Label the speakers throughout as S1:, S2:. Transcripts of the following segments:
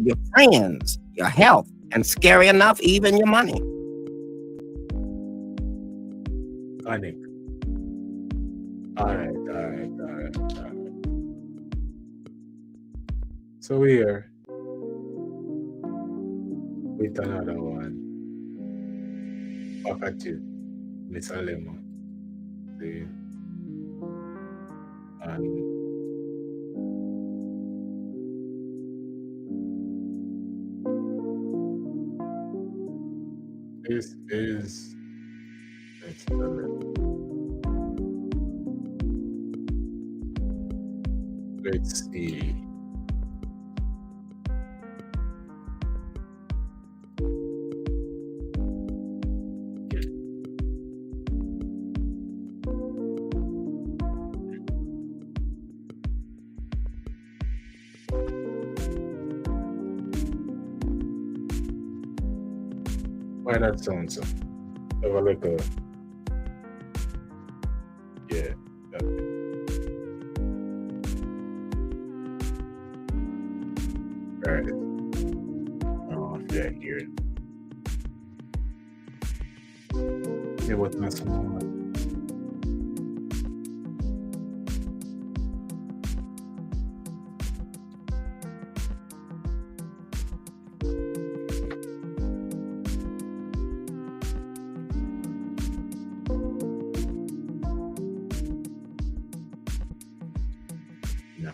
S1: your friends, your health, and scary enough, even your money.
S2: Panic. All right. So here with another one. Back at you, Miss Alema. See, and this is let's see. Why that sound so? Have a look at yeah. That's it. Right. Oh yeah, hear it. Yeah, what's not so much? No.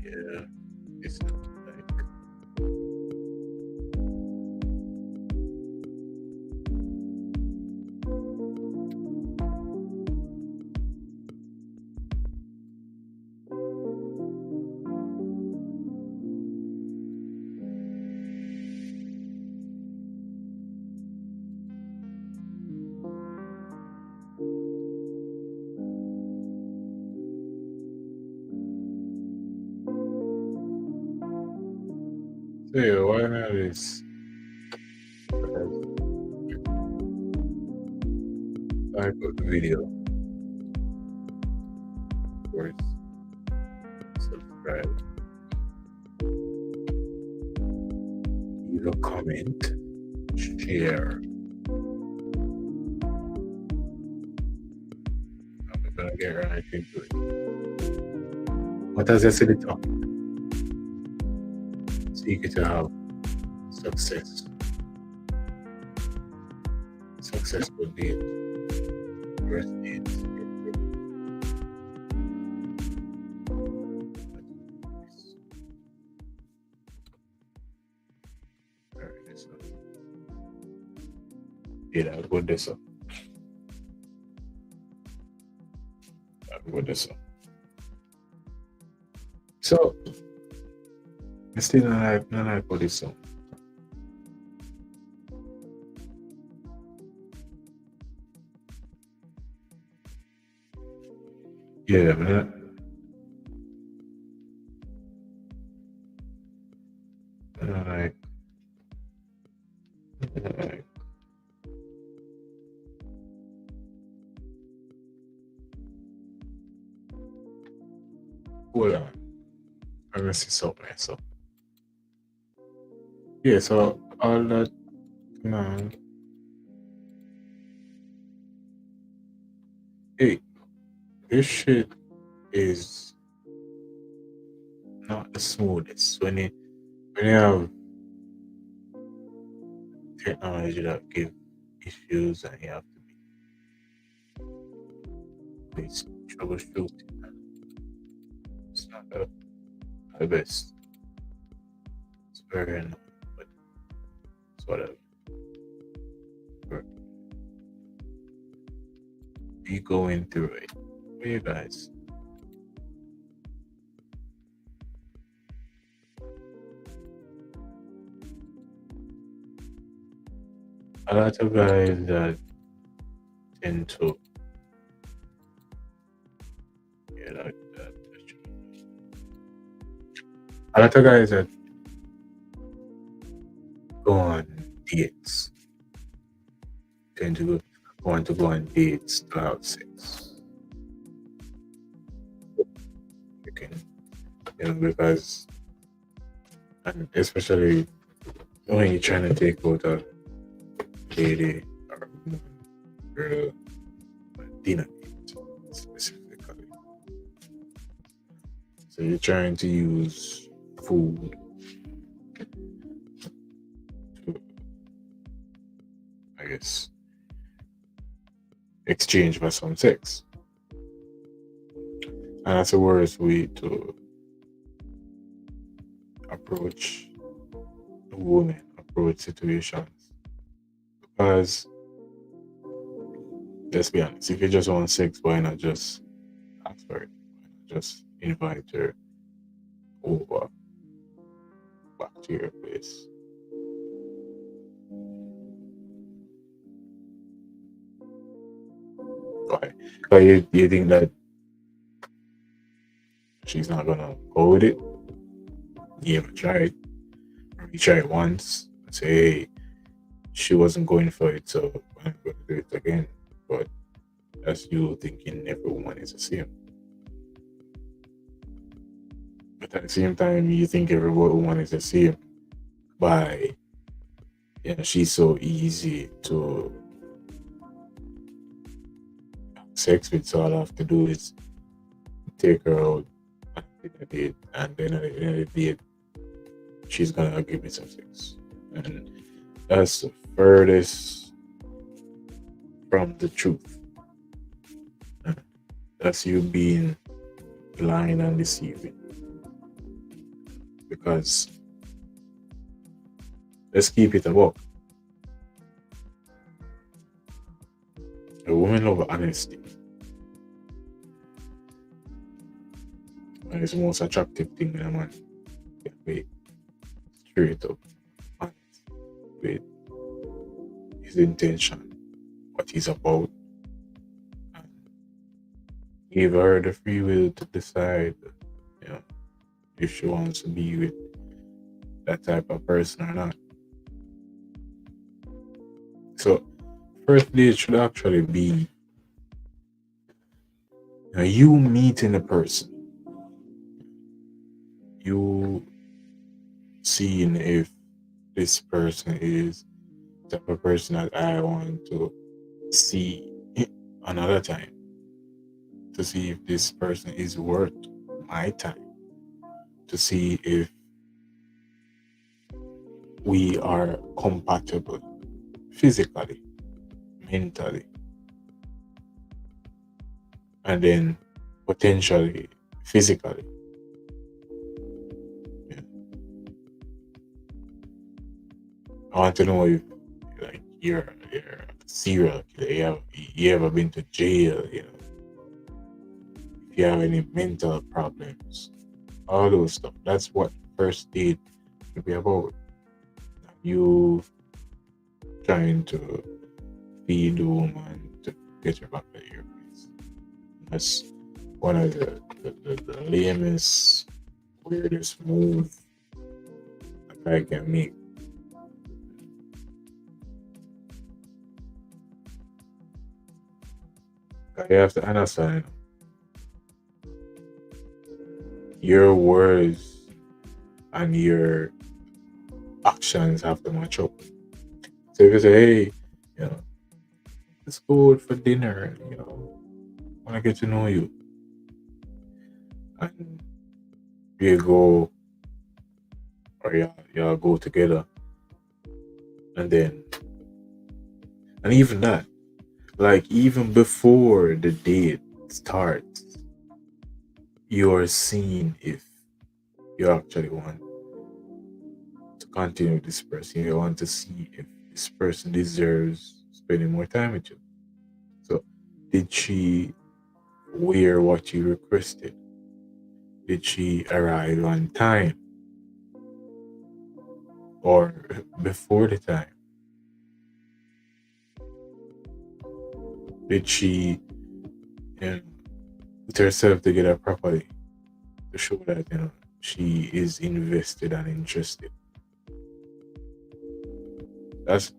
S2: Yeah, it's not like so yeah, why not this? Type of video, of course. Subscribe. Leave a comment. Share. I'm gonna get right into it. What does I say the topic? Seek to have success. Success would be first needs. Yeah, I'll put this up. So, I still not like put this up. Yeah, man. Like, hold on. I'm gonna see something. So, yeah, so all that, man. Hey, this shit is not the smoothest when you have technology that give issues and you have to be troubleshooting. It's not the best. It's very annoying, but it's whatever. Be going through it. For you guys. A lot of guys that tend to like that. A lot of guys that go on dates tend to go want to go on dates to have sex. You can, because, and especially when you're trying to take out a lady or woman, girl, on a dinner date specifically. So you're trying to use food to, I guess, exchange for some sex. And that's the worst way to approach women, approach situations. Because let's be honest, if you just want sex, why not just ask for it? Why not just invite her over back to your place? Why? Because you think that she's not gonna go with it? You ever tried? Or you try it once and say, hey, she wasn't going for it, so I'm gonna do it again. But that's you thinking every woman is the same. But at the same time, you think every woman is the same by, she's so easy to have sex with, so all I have to do is take her out on a date, and then at the end of the date, she's gonna give me some sex. And that's the furthest from the truth. That's you being blind and deceiving. Because let's keep it a buck. A woman love honesty. And it's the most attractive thing in a man. Can be straight up, honest with his intention, what he's about. And give her the free will to decide, if she wants to be with that type of person or not. So, first date should actually be you meeting the person, you seeing if this person is the type of person that I want to see another time, to see if this person is worth my time, to see if we are compatible physically, mentally, and then potentially physically. Yeah. I want to know if like you're a serial killer, you ever been to jail, if you have any mental problems, all those stuff. That's what first date should be about. You trying to feed the woman to get her back to your place. That's one of the lamest, weirdest move that I can make. You have to understand your words and your actions have to match up. So if you say, hey, let's go out for dinner, I want to get to know you. And you go, or y'all go together. And even that, like even before the date starts, you're seeing if you actually want to continue with this person. You want to see if this person deserves spending more time with you. So, did she wear what you requested? Did she arrive on time or before the time? Did she put herself together properly to show that she is invested and interested? That's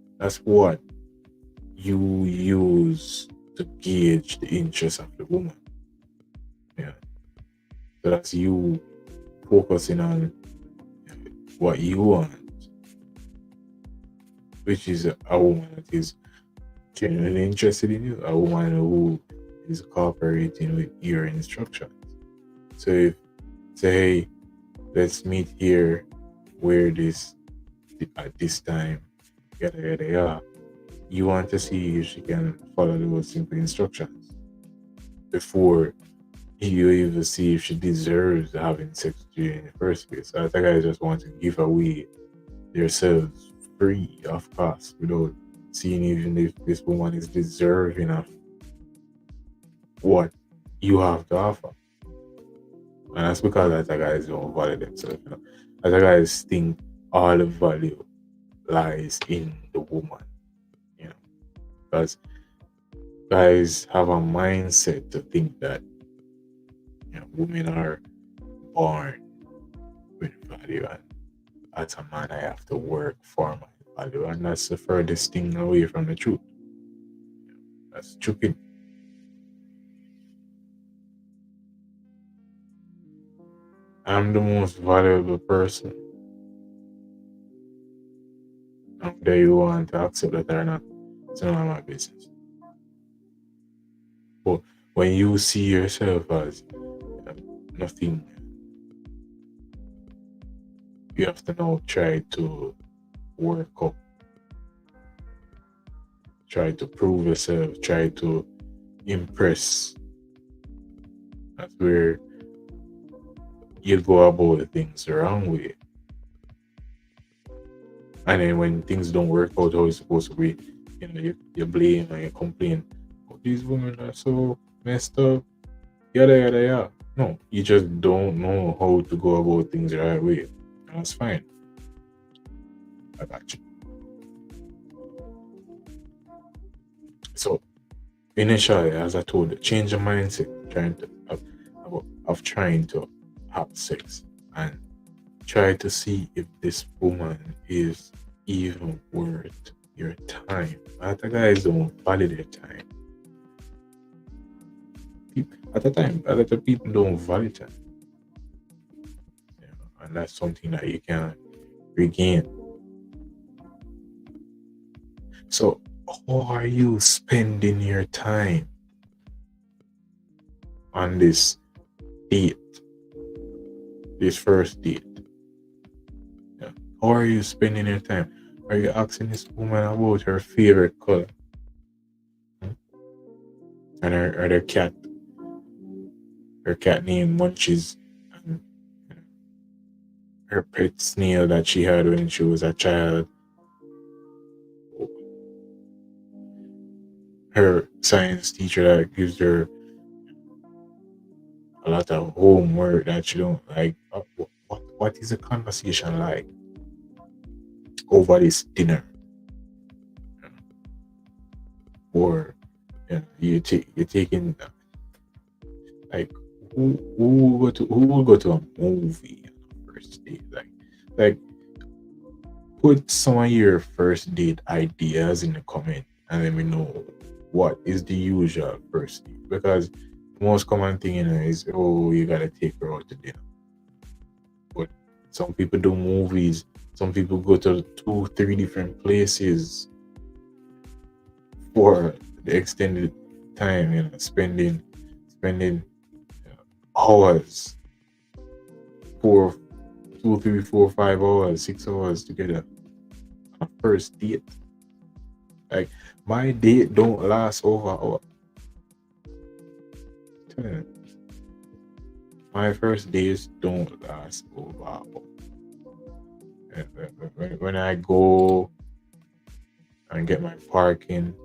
S2: what you use to gauge the interest of the woman. Yeah. So that's you focusing on what you want, which is a woman that is genuinely interested in you, a woman who is cooperating with your instructions. So if say, hey, let's meet here where this at this time, yada yada yada. You want to see if she can follow those simple instructions before you even see if she deserves having sex with you in the first place. I think I just want to give away themselves free of cost without seeing even if this woman is deserving of what you have to offer. And that's because other guys don't value themselves. Other guys think all the value lies in the woman. Because guys have a mindset to think that women are born with value, and as a man I have to work for my value, and that's the furthest thing away from the truth. That's stupid. I'm the most valuable person. And whether you want to accept that or not, it's none of my business. But when you see yourself as nothing, you have to now try to work up, try to prove yourself, try to impress. That's where you go about things the wrong way. And then when things don't work out how it's supposed to be, you blame and you complain. Oh, these women are so messed up. Yada yada yada. No, you just don't know how to go about things the right way. And that's fine. I got you. So initially, as I told you, change your mindset, trying to have sex, and try to see if this woman is even worth your time. Other guys don't value their time. At the time, a lot of people don't value time. And that's something that you can regain. So, how are you spending your time on this date, this first date? How are you spending your time? Are you asking this woman about her favorite color? And her cat named Munchies, and her pet snail that she had when she was a child, her science teacher that gives her a lot of homework that she don't like. What is the conversation like over this dinner? Or you're taking like who will go to a movie on the first date? Like put some of your first date ideas in the comment and let me know what is the usual first date, because the most common thing is, oh, you gotta take her out to dinner. But some people do movies, some people go to 2-3 different places for the extended time, spending hours, 4, 2, 3, 4, 5 hours, 6 hours together on a first date. Like my date don't last over an hour. My first days don't last over an hour. When I go and get my parking,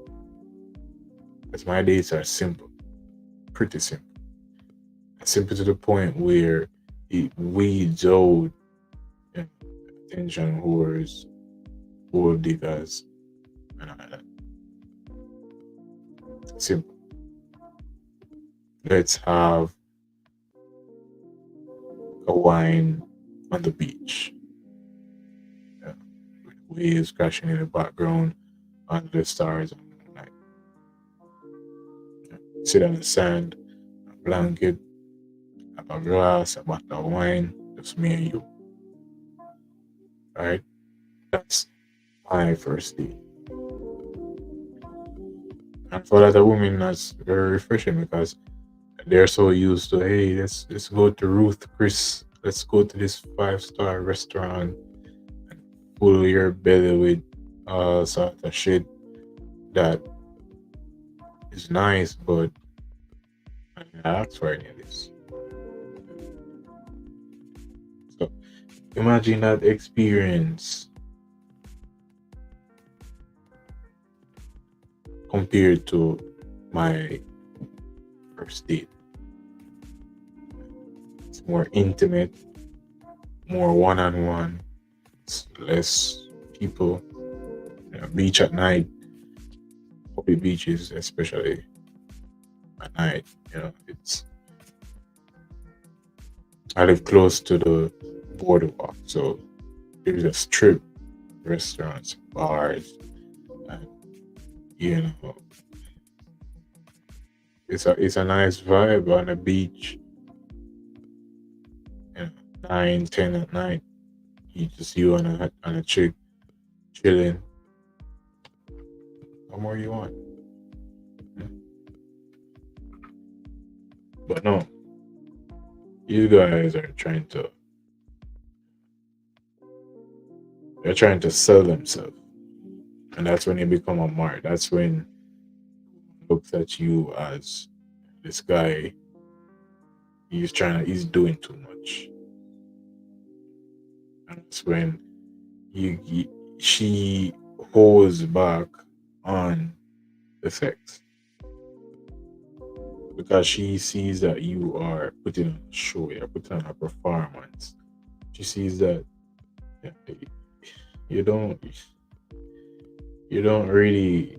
S2: because my dates are simple, pretty simple. Simple to the point where it weeds out attention whores, gold diggers, and all that. Simple. Let's have a wine on the beach. With waves crashing in the background under the stars. sit on the sand, a blanket, have a glass, a bottle of wine, just me and you. Right? That's my first date. And for a lot of women, that's very refreshing because they're so used to, hey, let's go to Ruth Chris, let's go to this 5-star restaurant and fill your belly with all sort of shit that is nice, but I didn't ask for any of this. So imagine that experience compared to my first date. It's more intimate, more one-on-one, it's less people. Beach at night, public beaches, especially at night. It's I live close to the boardwalk, so there's a strip, restaurants, bars, and you know, it's a nice vibe on the beach. 9, 10 at night, you on a chick chilling. What more you want? But no, you guys are trying to sell themselves, and that's when you become a mark. That's when looks at you as this guy. He's doing too much. And that's when she holds back on the sex because she sees that you are putting on a show, you're putting on a performance. She sees that you don't you don't really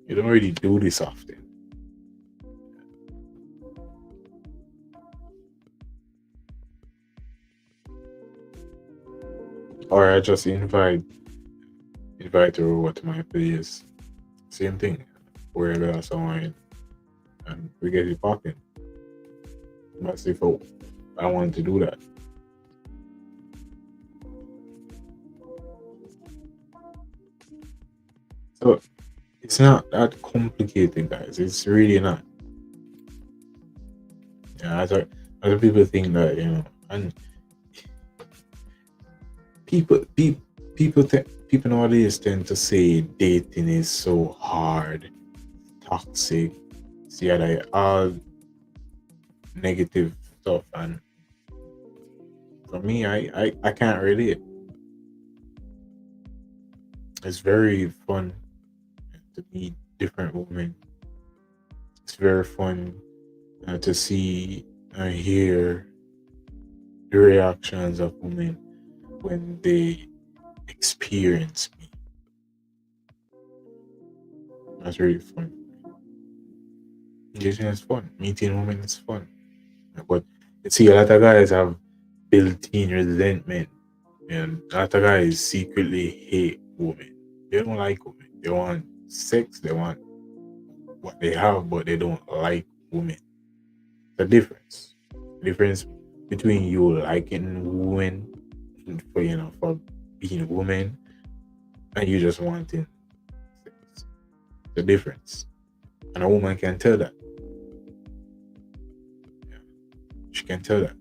S2: do this often. Or I just invite her over to my place. Same thing. Pour a glass of wine and we get it popping. That's if I want to do that. So it's not that complicated, guys. It's really not. Yeah, other people think that, and people nowadays tend to say dating is so hard, toxic, see all negative stuff, and for me, I can't relate. It's very fun to meet different women. It's very fun to see and hear the reactions of women when they experience me. That's really fun. Engaging is fun. Meeting women is fun. But you see, a lot of guys have built-in resentment, and a lot of guys secretly hate women. They don't like women. They want sex. They want what they have, but they don't like women. The difference between you liking women for being a woman and you just wanting sex. The difference, and a woman can tell that. Yeah, she can tell that,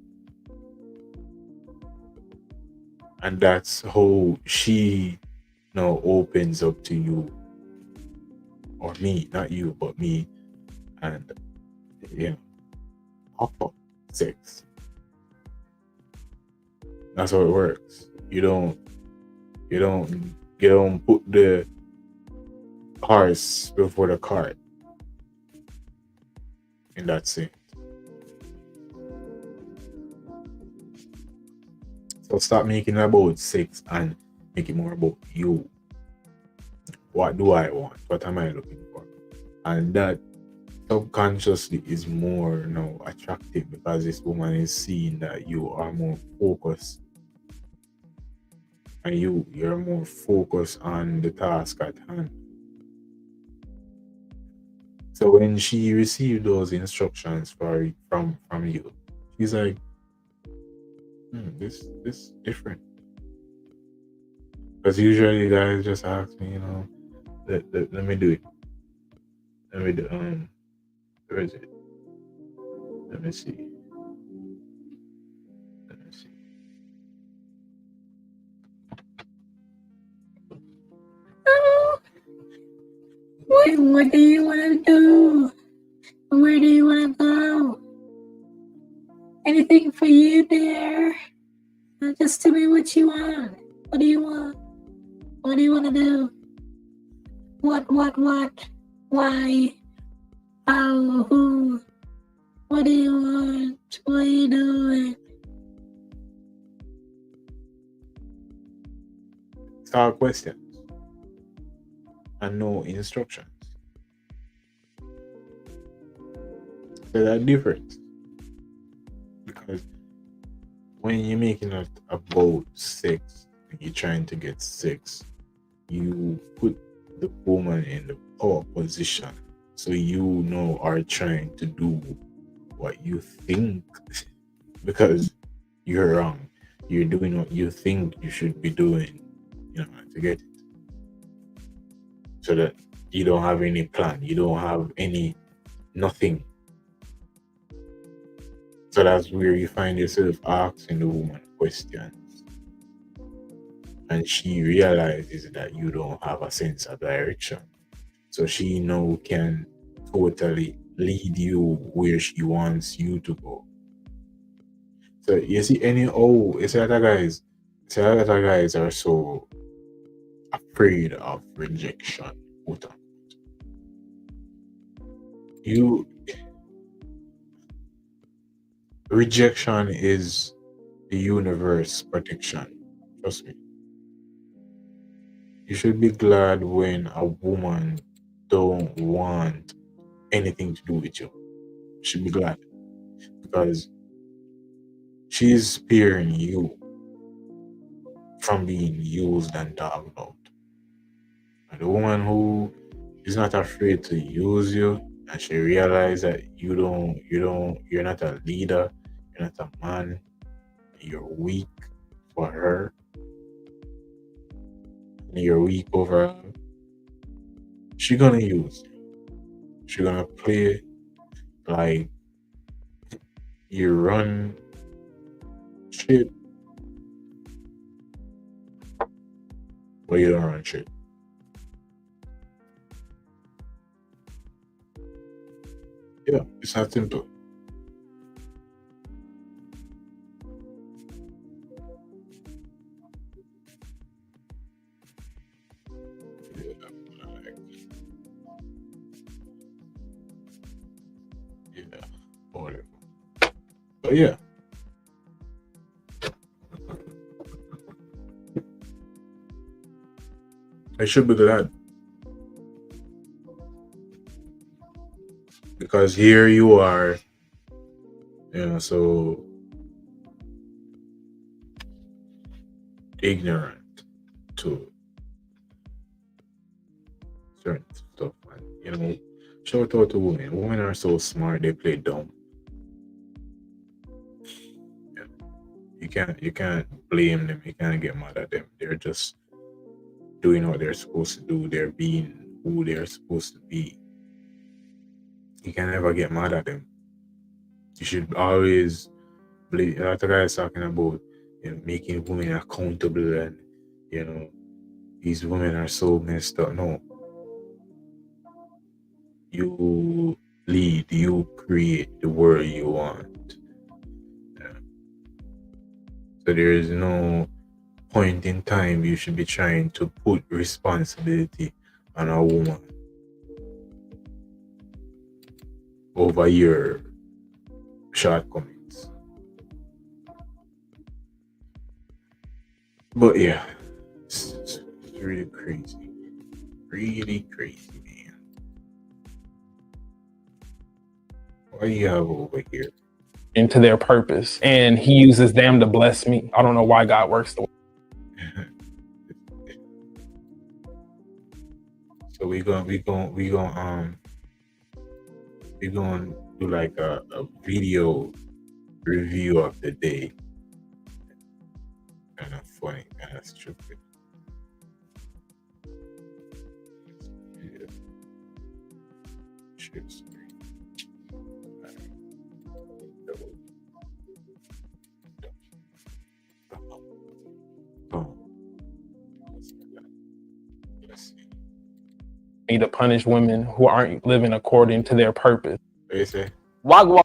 S2: and that's how she now opens up to you or me, not you, but me, and offer sex. That's how it works. You don't put the horse before the cart in that sense. So stop making it about sex and make it more about you. What do I want? What am I looking for? And that subconsciously is more attractive because this woman is seeing that you are more focused and you're more focused on the task at hand. So when she received those instructions from you, she's like, this different. Because usually guys just ask me, let me do it. Let me do where is it? Let me see. Let me see.
S3: What do you want to do? Where do you want to go? Anything for you there? Just tell me what you want. What do you want? What do you want to do? What? Why? How? Who? What do you want? What are you doing?
S2: It's our questions and no instructions. So that difference. Because when you're making it about sex, you're trying to get sex, you put the woman in the power position. So you are trying to do what you think because you're wrong. You're doing what you think you should be doing, to get it. So that you don't have any plan, you don't have nothing. So that's where you find yourself asking the woman questions. And she realizes that you don't have a sense of direction. So she now can totally lead you where she wants you to go. So you see, a lot of guys are so afraid of rejection. Rejection is the universe protection. Trust me. You should be glad when a woman don't want anything to do with you. You should be glad because she's sparing you from being used and talked about. And the woman who is not afraid to use you, and she realizes that you're not a leader, you're not a man, you're weak for her, and you're weak over her, she's gonna use you. She's gonna play like you run shit, but you don't run shit. Yeah, it's not simple. Yeah, whatever. But yeah. I should be glad. Because here you are, so ignorant to certain stuff. And, shout out to women. Women are so smart, they play dumb. You can't blame them. You can't get mad at them. They're just doing what they're supposed to do. They're being who they're supposed to be. You can never get mad at them. You should always believe. A lot of guys talking about making women accountable, and these women are so messed up. No, you lead, you create the world you want. So there is no point in time you should be trying to put responsibility on a woman over your shortcomings. But yeah, it's really crazy. Really crazy, man. What do you have over here?
S4: Into their purpose, and he uses them to bless me. I don't know why God works the way.
S2: So we gonna we're going to do like a video review of the day. Kind of funny, kind of stupid. Yeah. Share screen. Oh. Let's see.
S4: Me to punish women who aren't living according to their purpose.
S2: What you say?
S1: Wagwan.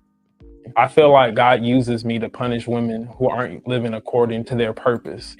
S4: I feel like God uses me to punish women who aren't living according to their purpose.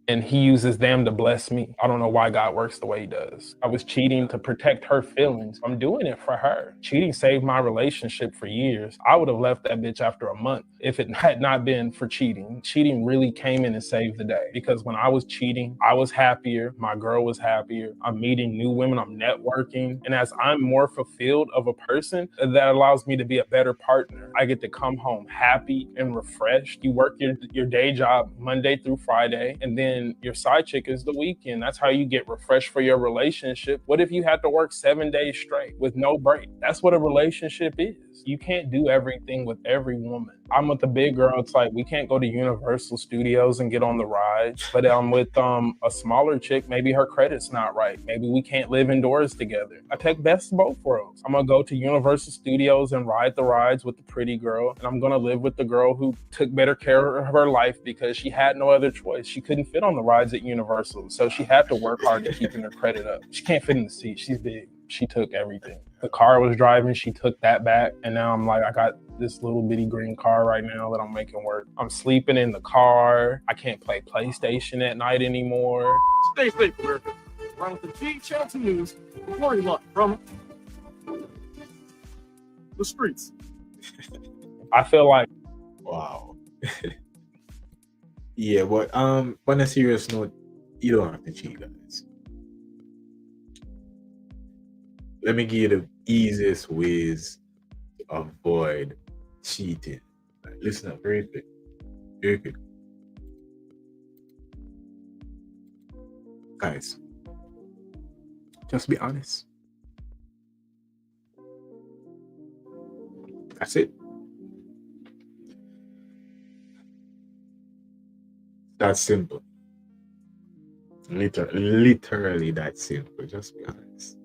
S4: And he uses them to bless me. I don't know why God works the way he does. I was cheating to protect her feelings. I'm doing it for her. Cheating saved my relationship for years. I would have left that bitch after a month if it had not been for cheating. Cheating really came in and saved the day, because when I was cheating, I was happier. My girl was happier. I'm meeting new women. I'm networking. And as I'm more fulfilled of a person, that allows me to be a better partner. I get to come home happy and refreshed. You work your day job Monday through Friday, and then your side chick is the weekend. That's how you get refreshed for your relationship. What if you had to work 7 days straight with no break? That's what a relationship is. You can't do everything with every woman. I'm with the big girl. It's like we can't go to Universal Studios and get on the rides. But I'm with a smaller chick. Maybe her credit's not right. Maybe we can't live indoors together. I take best of both worlds. I'm gonna go to Universal Studios and ride the rides with the pretty girl, and I'm gonna live with the girl who took better care of her life because she had no other choice. She couldn't fit on the rides at Universal, so she had to work hard to keeping her credit up. She can't fit in the seat. She's big. She took everything. The car I was driving, she took that back, and now I'm like, I got this little bitty green car right now that I'm making work. I'm sleeping in the car. I can't play PlayStation at night anymore.
S5: Stay safe, America. Run with the G Chelsea News. Morning luck from the streets.
S4: I feel like
S2: Wow. Yeah, but on a serious note, you don't have to cheat, guys. Let me give you the easiest ways to avoid cheating. Like, listen up very quick. Very quick. Guys, just be honest. That's it. That's simple. Literally that simple. Just be honest.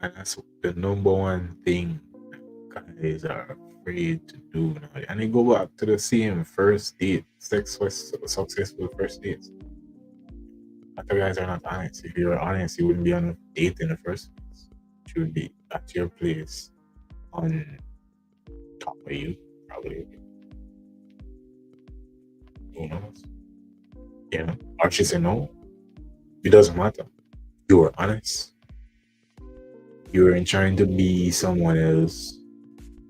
S2: And that's the number one thing guys are afraid to do now. And they go back to the same first date, successful first dates. But the guys are not honest. If you were honest, you wouldn't be on a date in the first place. You would be at your place on top of you, probably. Who knows? You know, or she said no. It doesn't matter. You were honest. You weren't trying to be someone else.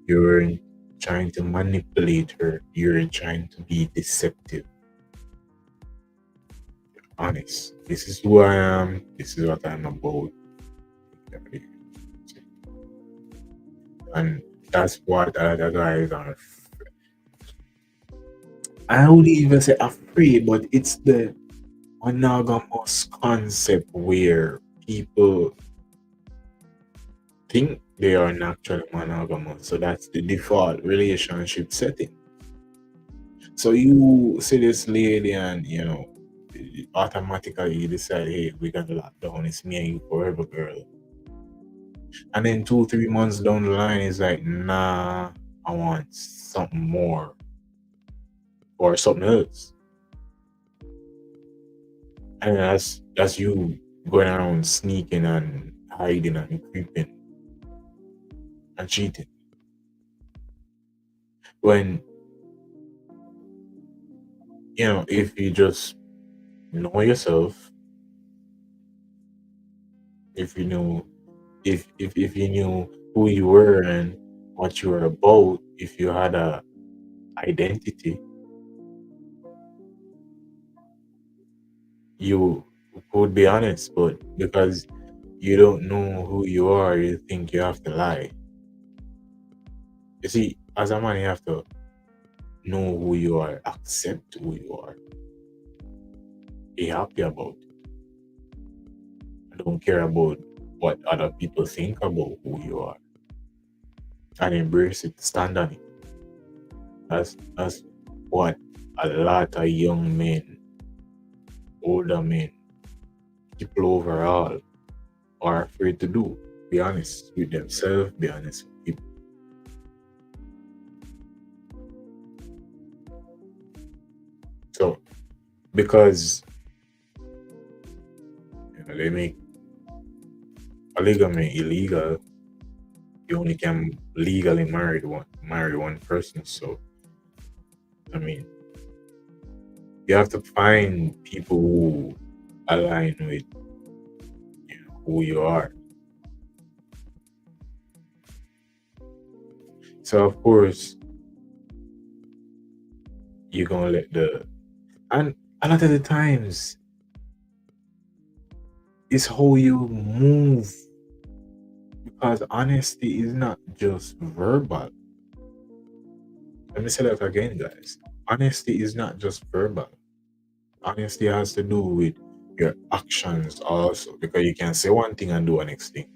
S2: You weren't trying to manipulate her. You weren't trying to be deceptive. You're honest. This is who I am. This is what I'm about. And that's what other guys are. I wouldn't even say afraid, but it's the monogamous concept where people think they are naturally monogamous. So that's the default relationship setting. So you see this lady and, you know, automatically you decide, hey, we got to lock down. It's me and you forever, girl. And then 2-3 months down the line, it's like, nah, I want something more. Or something else. And that's you going around sneaking and hiding and creeping and cheating. When, you know, if you just know yourself, if you knew if you knew who you were and what you were about, if you had a identity, you would be honest. But because you don't know who you are, you think you have to lie. You see, as a man, you have to know who you are, accept who you are, be happy about it. I don't care about what other people think about who you are and embrace it, stand on it. That's what a lot of young men, older men, people overall are afraid to do. Be honest with themselves, be honest with people. So, because they make polygamy illegal, you only can legally marry one person. So, I mean, you have to find people who align with who you are. So of course, you're gonna let and a lot of the times it's how you move, because honesty is not just verbal. Let me say that again, guys. Honesty is not just verbal. Honesty has to do with your actions also, because you can say one thing and do the next thing,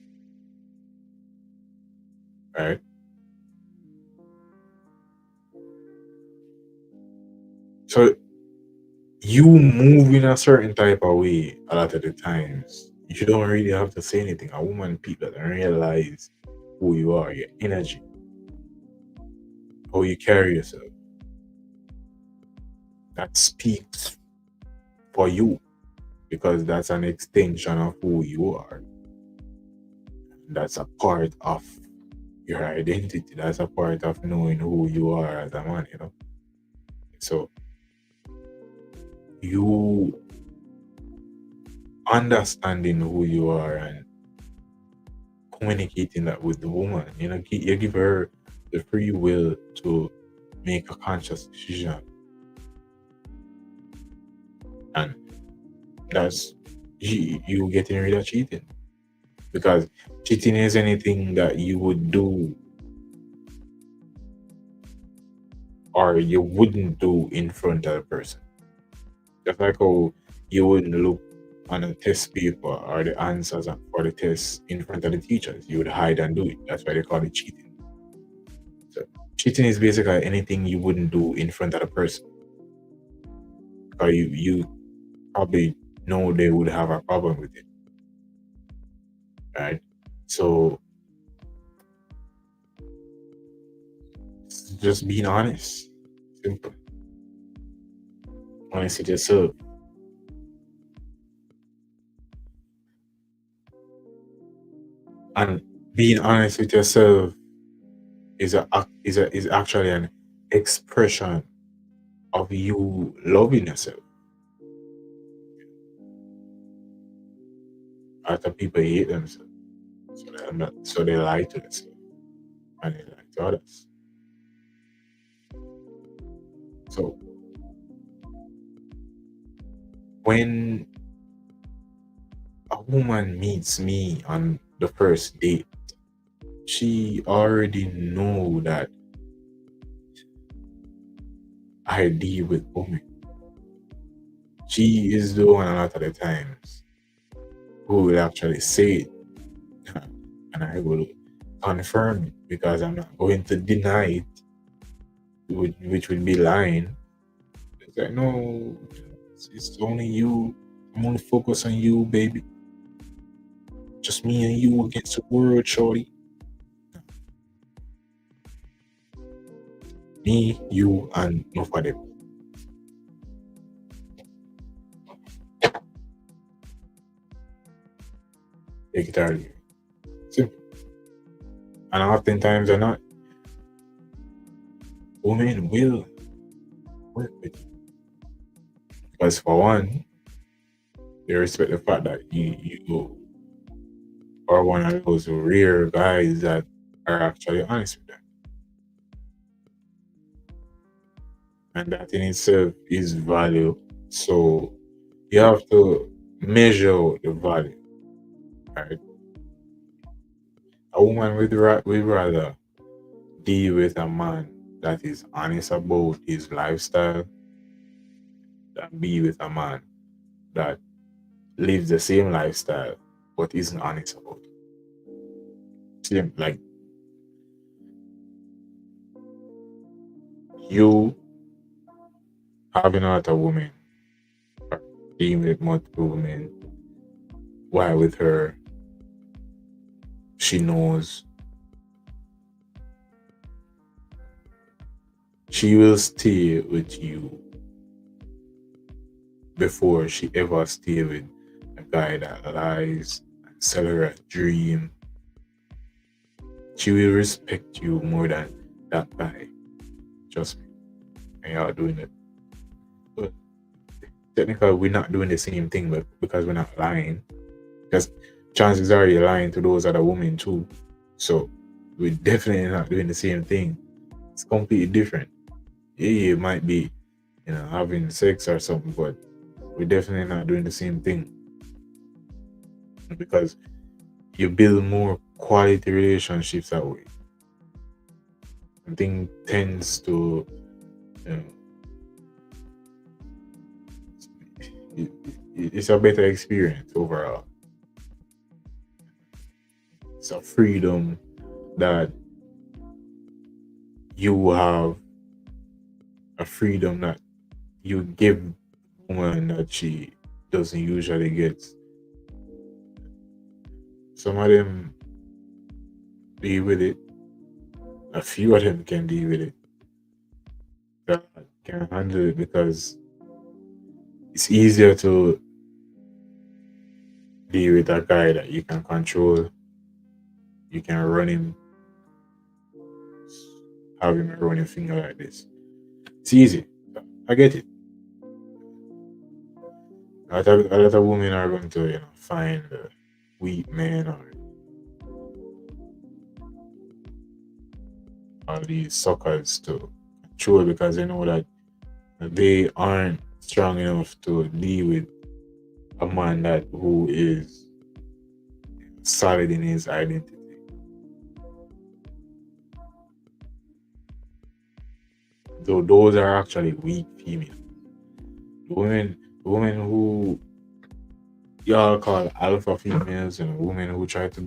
S2: right? So you move in a certain type of way a lot of the times. You don't really have to say anything. A woman peep that and realize who you are, your energy, how you carry yourself. That speaks for you, because that's an extension of who you are. That's a part of your identity. That's a part of knowing who you are as a man, So you understanding who you are and communicating that with the woman, you give her the free will to make a conscious decision, and that's you getting rid of cheating, because cheating is anything that you would do or you wouldn't do in front of the person. Just like how you wouldn't look on a test paper or the answers for the test in front of the teachers. You would hide and do it. That's why they call it cheating. So cheating is basically anything you wouldn't do in front of the person, or you probably know they would have a problem with it, right? So just being honest, simple. Honest with yourself. And being honest with yourself is actually an expression of you loving yourself. Other people hate themselves, so they lie to themselves and they lie to others. So when a woman meets me on the first date, she already know that I deal with women. She is the one a lot of the times who will actually say it, and I will confirm it, because I'm not going to deny it, which would be lying. It's like, no, it's only you. I'm only focused on you, baby. Just me and you against the world, shorty. Me, you, and nobody. Take it earlier. Simple. And oftentimes or not, women will work with you. Because for one, they respect the fact that you are one of those rare guys that are actually honest with them. And that in itself is value. So you have to measure the value. Right? A woman would rather deal with a man that is honest about his lifestyle than be with a man that lives the same lifestyle but isn't honest about it. same like you having another woman or being with multiple women. Why with her? She knows she will stay with you before she ever stay with a guy that lies and sell her a dream. She will respect you more than that guy. Trust me. And y'all doing it. But technically we're not doing the same thing, but because we're not lying. Because chances are you're lying to those other women too. So we're definitely not doing the same thing. It's completely different. Yeah, you might be, having sex or something, but we're definitely not doing the same thing. Because you build more quality relationships that way. I think tends to, it's a better experience overall. It's a freedom that you have, a freedom that you give a woman that she doesn't usually get. Some of them deal with it. A few of them can deal with it. That can handle it because it's easier to deal with a guy that you can control. You can run him, have him run your finger like this. It's easy. I get it. A lot of women are going to, find weak men or all these suckers to control because they know that they aren't strong enough to deal with a man who is solid in his identity. So those are actually weak females. The women who y'all call alpha females and women who try to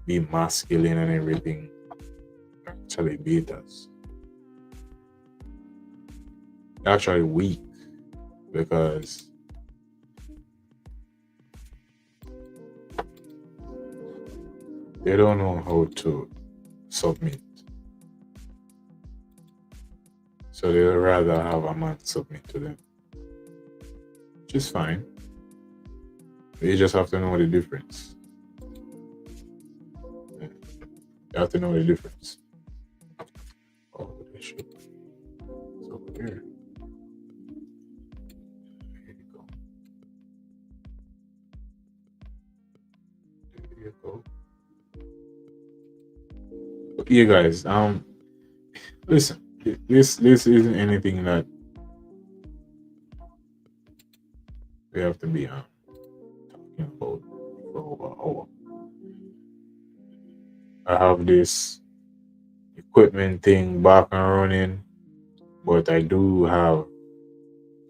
S2: be masculine and everything are actually betas. They're actually weak because they don't know how to submit. So they'd rather have a man submit to them. Which is fine. You just have to know the difference. You have to know the difference. Oh, this shit. It's over here. There you go. There you go. But yeah, guys. Listen. This isn't anything that we have to be talking about for over an hour. I have this equipment thing back and running, but I do have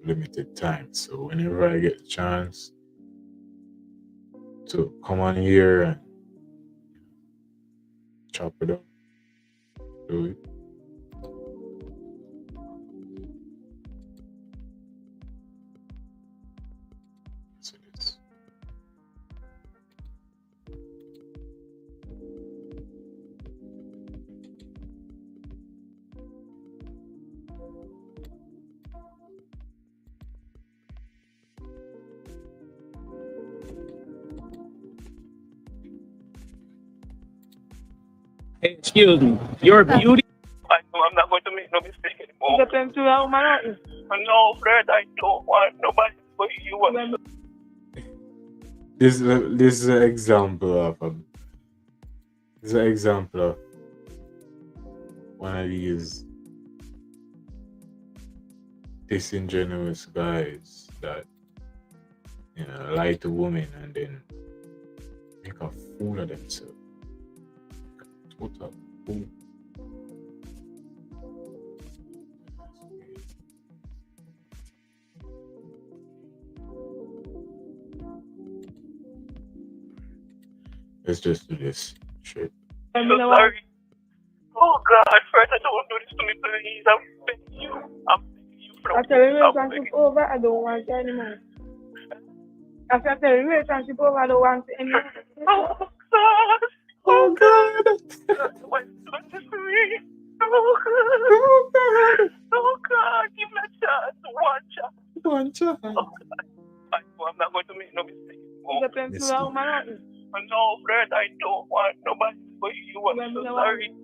S2: limited time. So whenever I get the chance to come on here and chop it up, do it. So it's
S4: Hey, excuse me. Your beauty.
S6: I know I'm not going to make no mistake anymore. You got them 2 hours, man. No, Fred, I don't want nobody but you.
S2: This is an example of one of these disingenuous guys that lie to women and then make a fool of themselves. Total fool. Let's just do this shit.
S6: I'm so sorry. Oh God, first I don't do this to me, please. I'm begging you. I'm begging you.
S7: After the relationship over, I don't want you anymore. After the relationship over, I don't want you anymore.
S6: Oh God. Oh God. Why do this to me? Oh God.
S2: Oh God.
S6: Oh God. Give me a chance. One chance.
S2: One chance.
S6: Oh God. I know I'm not going to make no mistake.
S7: You got them to a woman.
S6: No, Fred, I don't want nobody but you. I'm so sorry.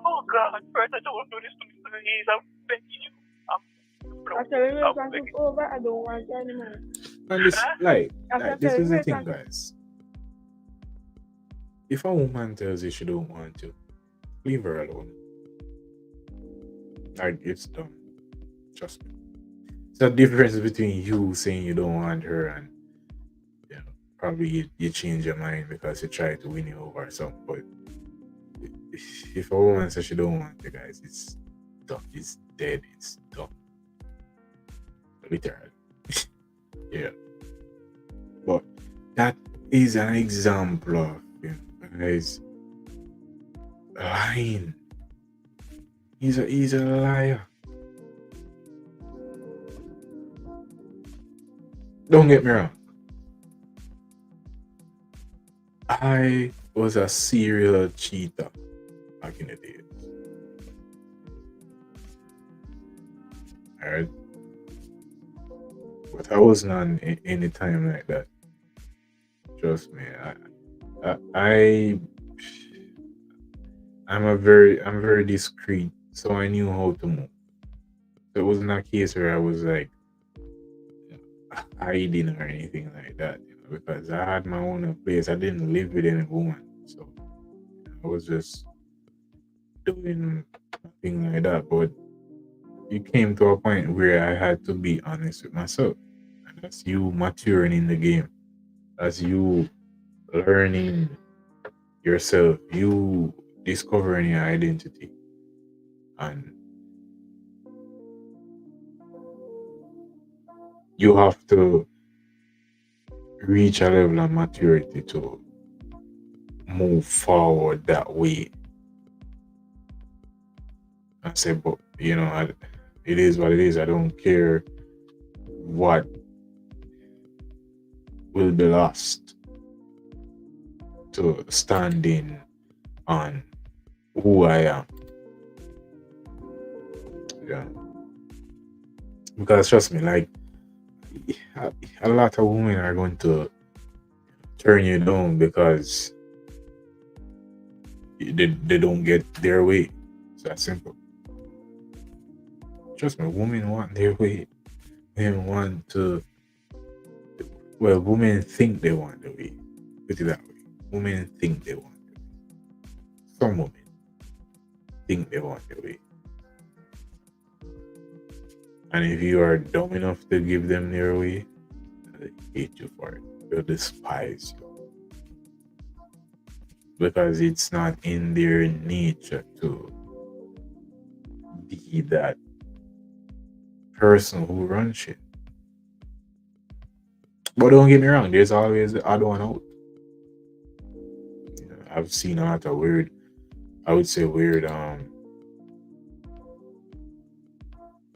S6: Oh God, Fred, I don't do this to me, please. I'm begging you.
S7: After the relationship over, I don't want you anymore.
S2: And this, this is the thing, guys. If a woman tells you she don't want you, leave her alone. Like, it's done. Trust me. It's a difference between you saying you don't want her and probably you change your mind because you try to win you over or something. But if a woman says she don't want you guys, it's done. It's dead. It's done. Literally. Yeah. But that is an example of guys lying. He's a liar. Don't get me wrong. I was a serial cheater back in the days. Alright. But I wasn't on any time like that. Trust me. I'm very discreet, so I knew how to move. So it wasn't a case where I was like hiding or anything like that, because I had my own place. I didn't live with any woman, so I was just doing nothing like that. But it came to a point where I had to be honest with myself, and that's you maturing in the game. That's you learning yourself, you discovering your identity, and you have to reach a level of maturity to move forward that way. I say, but it is what it is. I don't care what will be lost to standing on who I am. Yeah. Because trust me, like, a lot of women are going to turn you down because they don't get their way. It's that simple. Trust me, women want their way. Women think they want their way. Put it that way. Women think they want their way. Some women think they want their way. And if you are dumb enough to give them their way, they hate you for it. They'll despise you. Because it's not in their nature to be that person who runs shit. But don't get me wrong, there's always the odd one out. I've seen a lot of weird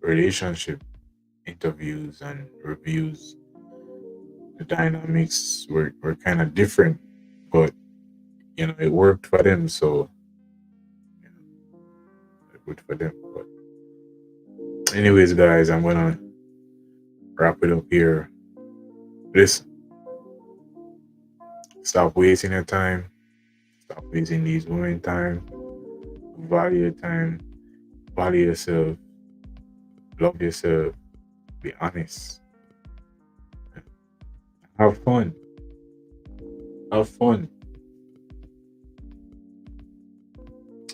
S2: relationship interviews and reviews. The dynamics were kind of different, but it worked for them, so it worked for them. But anyways, guys, I'm gonna wrap it up here. Listen, stop wasting your time. Stop wasting these women's time. Value your time. Value yourself. Love yourself. Be honest. Have fun. Have fun.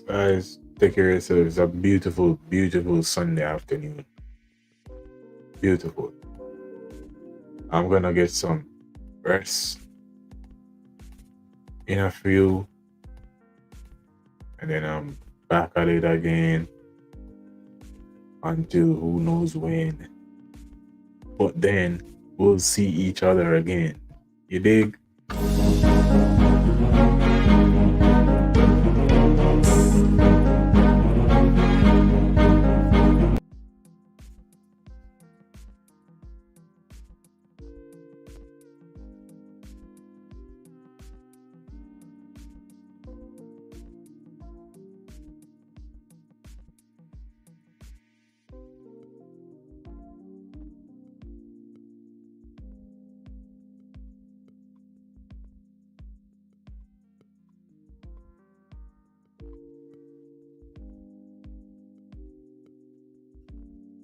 S2: Guys, take care of yourself. It's a beautiful, beautiful Sunday afternoon. Beautiful. I'm gonna get some rest in a few, and then I'm back at it again until who knows when. But then we'll see each other again. You dig?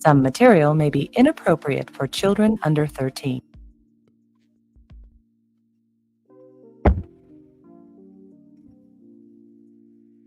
S8: Some material may be inappropriate for children under 13.